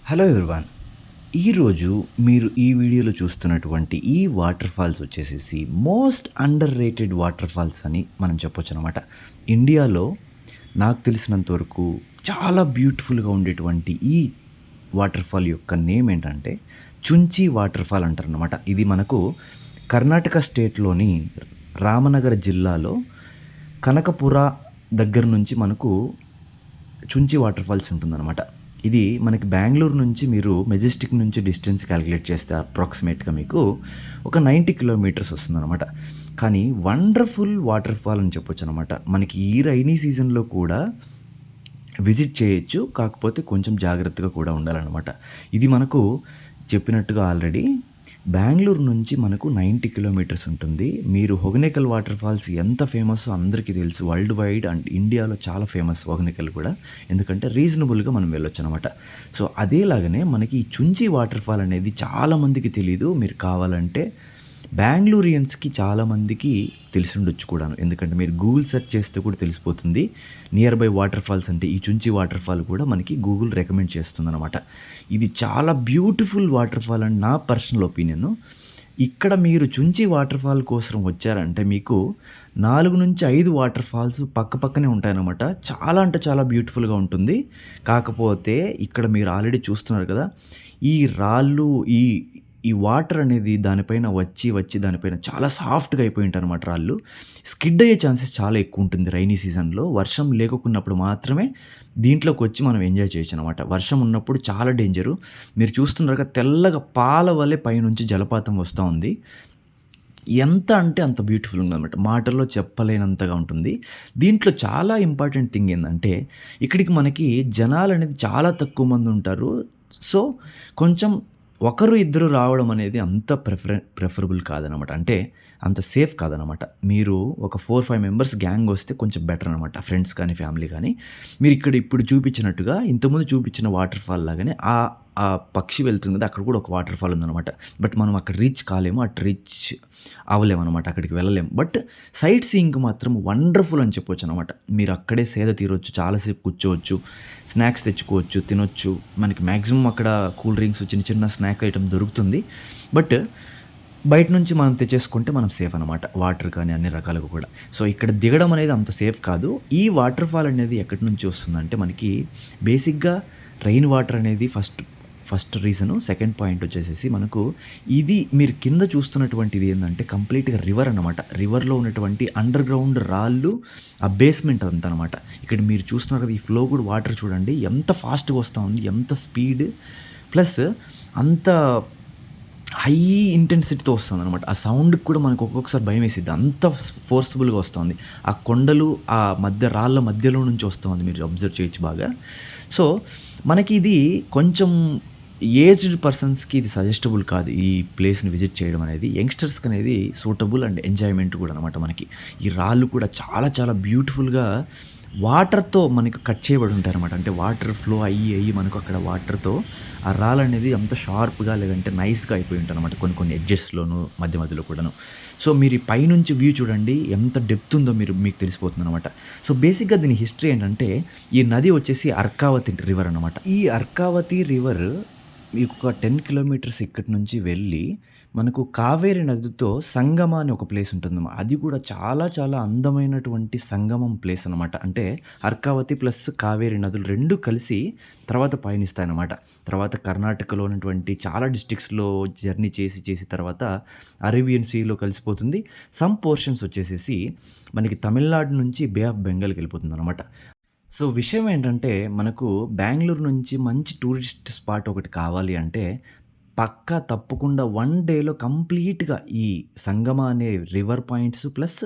Hello everyone. ఈరోజు మీరు ఈ వీడియోలో చూస్తున్నటువంటి ఈ వాటర్ ఫాల్స్ వచ్చేసేసి most underrated waterfalls అని మనం చెప్పొచ్చనమాట. ఇండియాలో నాకు తెలిసినంత వరకు చాలా బ్యూటిఫుల్‌గా ఉండేటువంటి ఈ వాటర్ ఫాల్ యొక్క నేమ్ ఏంటంటే చుంచి వాటర్ ఫాల్ అంటారనమాట. ఇది మనకు కర్ణాటక స్టేట్‌లోని రామనగర జిల్లాలో కనకపుర దగ్గర నుంచి మనకు చుంచి వాటర్ ఫాల్స్ ఉంటుందన్నమాట. ఇది మనకి బెంగుళూరు నుంచి మీరు మెజెస్టిక్ నుంచి డిస్టెన్స్ క్యాలిక్యులేట్ చేస్తే అప్రాక్సిమేట్‌గా మీకు ఒక 90 కిలోమీటర్స్ వస్తుందన్నమాట. కానీ వండర్‌ఫుల్ వాటర్ ఫాల్ అని చెప్పొచ్చనమాట. మనకి ఈ రైనీ సీజన్‌లో కూడా విజిట్ చేయొచ్చు. కాకపోతే కొంచెం జాగ్రత్తగా కూడా ఉండాలనమాట. ఇది మనకు చెప్పినట్టుగా ఆల్రెడీ బెంగుళూరు నుంచి మనకు 90 కిలోమీటర్స్ ఉంటుంది. మీరు హొగెనెకల్ వాటర్ ఫాల్స్ ఎంత ఫేమస్సో అందరికీ తెలుసు. వరల్డ్ వైడ్ అండ్ ఇండియాలో చాలా ఫేమస్ హొగెనెకల్ కూడా. ఎందుకంటే రీజనబుల్‌గా మనం వెళ్ళొచ్చనమాట. సో, అదేలాగానే మనకి ఈ చుంచి వాటర్ ఫాల్ అనేది చాలా మందికి తెలీదు. మీరు కావాలంటే బెంగుళూరియన్స్‌కి చాలామందికి తెలిసుండొచ్చు కూడాను. ఎందుకంటే మీరు గూగుల్ సెర్చ్ చేస్తే కూడా తెలిసిపోతుంది. నియర్ బై వాటర్ ఫాల్స్ అంటే ఈ చుంచి వాటర్ ఫాల్ కూడా మనకి గూగుల్ రికమెండ్ చేస్తుందనమాట. ఇది చాలా బ్యూటిఫుల్ వాటర్ ఫాల్ అని నా పర్సనల్ ఒపీనియను. ఇక్కడ మీరు చుంచి వాటర్ ఫాల్ కోసం వచ్చారంటే మీకు 4-5 వాటర్ ఫాల్స్ పక్కపక్కనే ఉంటాయన్నమాట. చాలా అంటే చాలా బ్యూటిఫుల్‌గా ఉంటుంది. కాకపోతే ఇక్కడ మీరు ఆల్రెడీ చూస్తున్నారు కదా! ఈ రాళ్ళు ఈ ఈ వాటర్ అనేది దానిపైన వచ్చి దానిపైన చాలా సాఫ్ట్‌గా అయిపోయి ఉంటాయన్నమాట రాళ్ళు. స్కిడ్ అయ్యే ఛాన్సెస్ చాలా ఎక్కువుంటుంది రైనీ సీజన్‌లో. వర్షం లేకోకున్నప్పుడు మాత్రమే దీంట్లోకొచ్చి మనం ఎంజాయ్ చేయొచ్చనమాట. వర్షం ఉన్నప్పుడు చాలా డేంజరు. మీరు చూస్తున్నారుగా తెల్లగా పాల వలె పైనుంచి జలపాతం వస్తా ఉంది. ఎంత అంటే అంత బ్యూటిఫుల్ ఉందనమాట. మాటల్లో చెప్పలేనంతగా ఉంటుంది. దీంట్లో చాలా ఇంపార్టెంట్ థింగ్ ఏందంటే, ఇక్కడికి మనకి జనాలనేది చాలా తక్కువ మందుంటారు. సో, కొంచెం ఒకరు, ఇద్దరు రావడం అనేది అంత ప్రిఫరబుల్ కాదనమాట. అంటే అంత సేఫ్ కాదనమాట. మీరు ఒక 4, 5 మెంబర్స్ గ్యాంగ్ వస్తే కొంచెం బెటర్ అనమాట. ఫ్రెండ్స్ కానీ, ఫ్యామిలీ కానీ. మీరిక్కడ ఇప్పుడు చూపించినట్టుగా ఇంతకుముందు చూపించిన వాటర్ ఫాల్ లాగానే ఆ పక్షి వెళ్తుంది కదా! అక్కడ కూడా ఒక వాటర్ ఫాల్ ఉందనమాట. బట్ మనం అక్కడ రీచ్ కాలేము. అటు రీచ్ అవ్వలేమనమాట. అక్కడికి వెళ్ళలేము. బట్ సైట్ సీయింగ్‌కి మాత్రం వండర్‌ఫుల్ అని చెప్పొచ్చనమాట. మీరు అక్కడే సేద తీరొచ్చు. చాలాసేపు కూర్చోవచ్చు. స్నాక్స్ తెచ్చుకోవచ్చు, తినొచ్చు. మనకి మాక్సిమం అక్కడ కూల్ డ్రింక్స్, చిన్న చిన్న స్నాక్ ఐటెమ్ దొరుకుతుంది. బట్ బయట నుంచి మనం తెచ్చేసుకుంటే మనం సేఫ్ అనమాట. వాటర్ కానీ అన్ని రకాలుగా కూడా. సో, ఇక్కడ దిగడం అనేది అంత సేఫ్ కాదు. ఈ వాటర్ ఫాల్ అనేది ఎక్కడి నుంచి వస్తుందంటే మనకి బేసిక్‌గా రెయిన్ వాటర్ అనేది ఫస్ట్ రీజను. సెకండ్ పాయింట్ వచ్చేసేసి మనకు ఇది మీరు కింద చూస్తున్నటువంటిది ఏందంటే కంప్లీట్‌గా రివర్ అనమాట. రివర్‌లో ఉన్నటువంటి అండర్ గ్రౌండ్ రాళ్ళు ఆ బేస్మెంట్ అంతా అనమాట. ఇక్కడ మీరు చూస్తున్నారు కదా! ఈ ఫ్లో కూడా వాటర్ చూడండి ఎంత ఫాస్ట్‌గా వస్తా ఉంది. ఎంత స్పీడ్ ప్లస్ అంత హై ఇంటెన్సిటీతో వస్తుందనమాట. ఆ సౌండ్‌కి కూడా మనకు ఒక్కొక్కసారి భయమేసిద్ది. అంత ఫోర్స్‌బుల్‌గా వస్తుంది. ఆ కొండలు ఆ రాళ్ళ మధ్యలో నుంచి వస్తుంది. మీరు అబ్జర్వ్ చేయొచ్చు బాగా. సో, మనకి ఇది కొంచెం ఏజ్డ్ పర్సన్స్‌కి ఇది సజెస్టబుల్ కాదు. ఈ ప్లేస్‌ని విజిట్ చేయడం అనేది. యంగ్‌స్టర్స్‌కి అనేది సూటబుల్ అండ్ ఎంజాయ్‌మెంట్ కూడా అనమాట మనకి. ఈ రాళ్ళు కూడా చాలా చాలా బ్యూటిఫుల్‌గా వాటర్‌తో మనకు కట్ చేయబడి ఉంటాయన్నమాట. అంటే వాటర్ ఫ్లో అయ్యి మనకు అక్కడ వాటర్‌తో ఆ రాళ్ళనేది అంత షార్ప్‌గా లేదంటే నైస్‌గా అయిపోయి ఉంటాయన్నమాట. కొన్ని ఎడ్జెస్‌లోను మధ్యలో కూడాను. సో, మీరు ఈ పైనుంచి వ్యూ చూడండి ఎంత డెప్త్ ఉందో మీకు తెలిసిపోతుందనమాట. సో, బేసిక్‌గా దీని హిస్టరీ ఏంటంటే ఈ నది వచ్చేసి అర్కావతి రివర్ అనమాట. ఈ అర్కావతి రివర్ మీకు ఒక 10 కిలోమీటర్స్ ఇక్కడి నుంచి వెళ్ళి మనకు కావేరి నదితో సంగమ అని ఒక ప్లేస్ ఉంటుందన్నమాట. అది కూడా చాలా చాలా అందమైనటువంటి సంగమం ప్లేస్ అనమాట. అంటే అర్కావతి ప్లస్ కావేరి నదులు 2 కలిసి తర్వాత పయనిస్తాయన్నమాట. తర్వాత కర్ణాటకలో ఉన్నటువంటి చాలా డిస్ట్రిక్ట్స్‌లో జర్నీ చేసి తర్వాత అరేబియన్ సీలో కలిసిపోతుంది. సమ్ పోర్షన్స్ వచ్చేసేసి మనకి తమిళనాడు నుంచి బే ఆఫ్ బెంగాల్‌కి వెళ్ళిపోతుందన్నమాట. సో, విషయం ఏంటంటే, మనకు బెంగుళూరు నుంచి మంచి టూరిస్ట్ స్పాట్ ఒకటి కావాలి అంటే, పక్కా తప్పకుండా 1 డేలో కంప్లీట్‌గా ఈ సంగమ అనే river points plus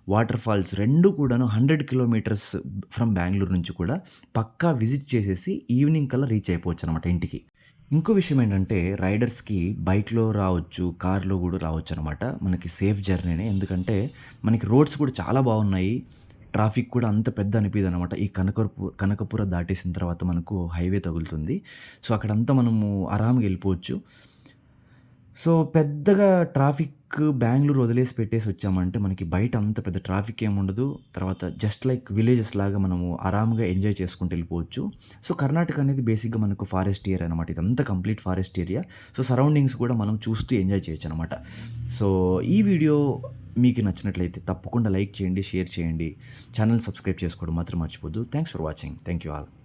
waterfalls 2 కూడాను 100 కిలోమీటర్స్ ఫ్రమ్ బెంగుళూరు నుంచి కూడా పక్కా విజిట్ చేసేసి ఈవినింగ్ కల్లా రీచ్ అయిపోవచ్చనమాట ఇంటికి. ఇంకో విషయం ఏంటంటే, రైడర్స్‌కి బైక్‌లో రావచ్చు, కార్‌లో గూడా రావచ్చనమాట. మనకి సేఫ్ జర్నీనే. ఎందుకంటే, మనకి రోడ్స్ కూడా చాలా బాగున్నాయి. ట్రాఫిక్ కూడా అంత పెద్ద అనిపియదనమాట. ఈ కనకపుర దాటేసిన తర్వాత మనకు హైవే తగులుతుంది. సో, అక్కడంతా మనము ఆరాంగా ఎళ్ళిపోవచ్చు. సో, పెద్దగా ట్రాఫిక్ బెంగుళూరు వదిలేసి పెట్టేసి వచ్చామంటే మనకి బయట అంత పెద్ద ట్రాఫిక్ ఏముండదు. తర్వాత జస్ట్ లైక్ విలేజెస్ లాగా మనము ఆరాంగా ఎంజాయ్ చేసుకుంటూ వెళ్ళిపోవచ్చు. సో, కర్ణాటక అనేది బేసిక్‌గా మనకు ఫారెస్ట్ ఏరియా అనమాట. ఇదంతా complete forest area. So, surroundings కూడా మనం చూస్తూ ఎంజాయ్ చేయొచ్చనమాట. సో, ఈ వీడియో మీకు నచ్చినట్లయితే తప్పకుండా లైక్ చేయండి, షేర్ చేయండి. ఛానెల్ సబ్స్క్రైబ్ చేసుకోవడం మాత్రం మర్చిపోద్దు. Thanks for watching. Thank you all.